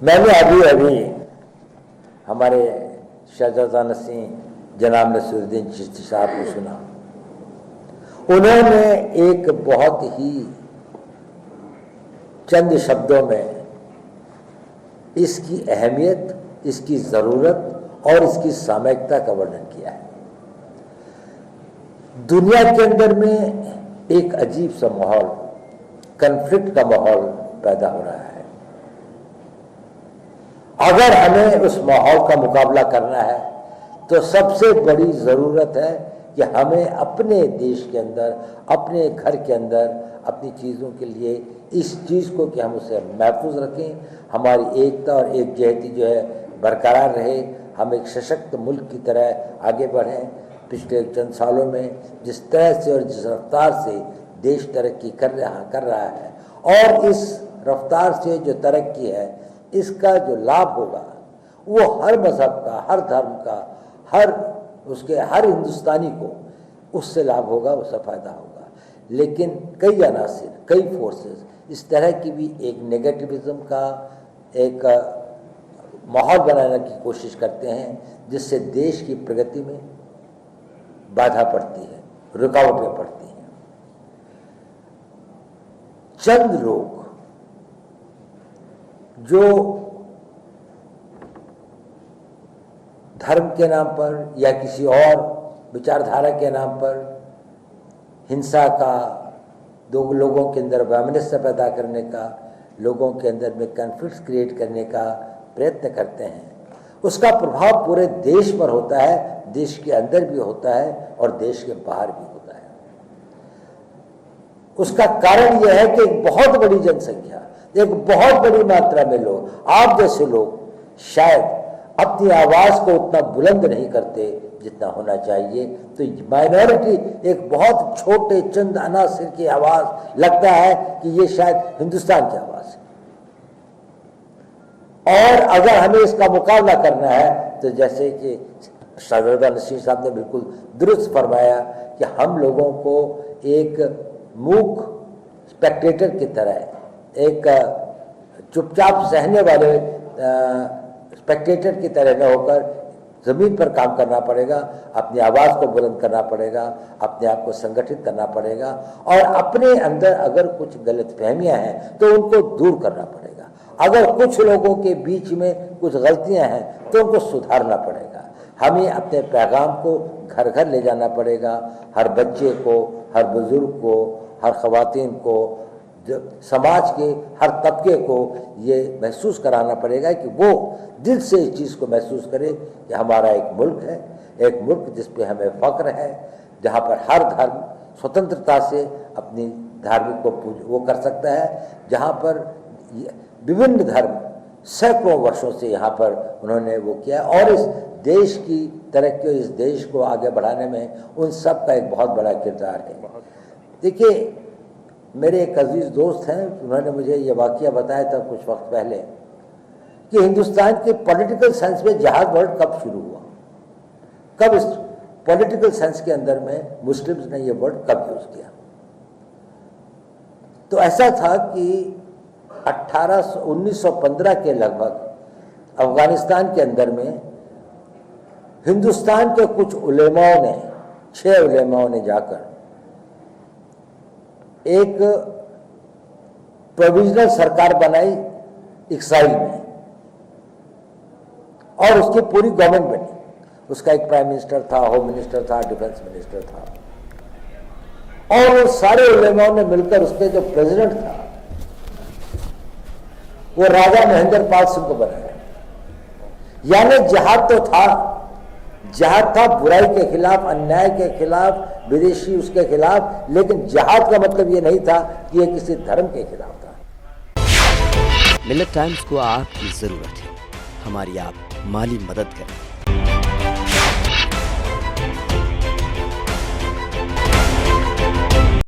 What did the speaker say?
मैंने अभी अभी हमारे शहजादा नसीं जनाब नसीरुद्दीन चिश्ती साहब को सुना। उन्होंने एक बहुत ही चंद शब्दों में इसकी अहमियत, इसकी ज़रूरत और इसकी सामयिकता का वर्णन किया है। दुनिया के अंदर में एक अजीब सा माहौल, कन्फ्लिक्ट का माहौल पैदा हो रहा है। अगर हमें उस माहौल का मुकाबला करना है तो सबसे बड़ी ज़रूरत है कि हमें अपने देश के अंदर, अपने घर के अंदर, अपनी चीज़ों के लिए इस चीज़ को कि हम उसे महफूज रखें, हमारी एकता और एकजहती जो है बरकरार रहे, हम एक सशक्त मुल्क की तरह आगे बढ़ें। पिछले चंद सालों में जिस तरह से और जिस रफ्तार से देश तरक्की कर रहा है और इस रफ्तार से जो तरक्की है इसका जो लाभ होगा वो हर मज़हब का, हर धर्म का, हर हिंदुस्तानी को उससे लाभ होगा, उससे फ़ायदा होगा। लेकिन कई अनासिर, कई फोर्सेस इस तरह की भी एक नेगेटिविज़म का एक माहौल बनाने की कोशिश करते हैं जिससे देश की प्रगति में बाधा पड़ती है, रुकावटें पड़ती हैं। चंद लोग जो धर्म के नाम पर या किसी और विचारधारा के नाम पर हिंसा का, दो लोगों के अंदर वैमनस्य पैदा करने का, लोगों के अंदर में कॉन्फ्लिक्ट क्रिएट करने का प्रयत्न करते हैं, उसका प्रभाव पूरे देश पर होता है, देश के अंदर भी होता है और देश के बाहर भी होता है। उसका कारण यह है कि एक बहुत बड़ी जनसंख्या, एक बहुत बड़ी मात्रा में लोग, आप जैसे लोग शायद अपनी आवाज़ को उतना बुलंद नहीं करते जितना होना चाहिए। तो माइनॉरिटी, एक बहुत छोटे चंद अनासिर की आवाज़, लगता है कि ये शायद हिंदुस्तान की आवाज़ है। और अगर हमें इसका मुकाबला करना है तो जैसे कि शहजादा नसीर साहब ने बिल्कुल दुरुस्त फरमाया कि हम लोगों को एक मूक स्पेक्टेटर की तरह, एक चुपचाप सहने वाले स्पेक्टेटर की तरह न होकर ज़मीन पर काम करना पड़ेगा, अपनी आवाज़ को बुलंद करना पड़ेगा, अपने आप को संगठित करना पड़ेगा और अपने अंदर अगर कुछ गलतफहमियां हैं तो उनको दूर करना पड़ेगा। अगर कुछ लोगों के बीच में कुछ गलतियां हैं तो उनको सुधारना पड़ेगा। हमें अपने पैगाम को घर घर ले जाना पड़ेगा, हर बच्चे को, हर बुजुर्ग को, हर ख़वातीन को, समाज के हर तबके को ये महसूस कराना पड़ेगा कि वो दिल से इस चीज़ को महसूस करे कि हमारा एक मुल्क है, एक मुल्क जिस पे हमें फ़ख्र है, जहाँ पर हर धर्म स्वतंत्रता से अपनी धार्मिक को वो कर सकता है, जहाँ पर विभिन्न धर्म सैकड़ों वर्षों से यहाँ पर उन्होंने वो किया और इस देश की तरक्की और इस देश को आगे बढ़ाने में उन सब का एक बहुत बड़ा किरदार है। देखिए, मेरे एक अजीज़ दोस्त हैं, उन्होंने मुझे ये वाक़या बताया था कुछ वक्त पहले कि हिंदुस्तान के पॉलिटिकल साइंस में जहाज वर्ड कब शुरू हुआ, कब इस पॉलिटिकल साइंस के अंदर में मुस्लिम्स ने ये वर्ड कब यूज़ किया। तो ऐसा था कि 1915 के लगभग अफ़गानिस्तान के अंदर में हिंदुस्तान के कुछ उलेमाओं ने, 6 उलेमाओं ने जाकर एक प्रोविजनल सरकार बनाई इक्साइल में और उसकी पूरी गवर्नमेंट बनी। उसका एक प्राइम मिनिस्टर था, होम मिनिस्टर था, डिफेंस मिनिस्टर था और वो सारे उलेमाओं ने मिलकर उसके जो प्रेसिडेंट था वो राजा महेंद्र पाल सिंह को बनाया। यानी जिहाद तो था, जिहाद था बुराई के खिलाफ, अन्याय के खिलाफ, विदेशी उसके खिलाफ, लेकिन जिहाद का मतलब ये नहीं था कि ये किसी धर्म के खिलाफ था। मिल्लत टाइम्स को आपकी जरूरत है, हमारी आप माली मदद करें।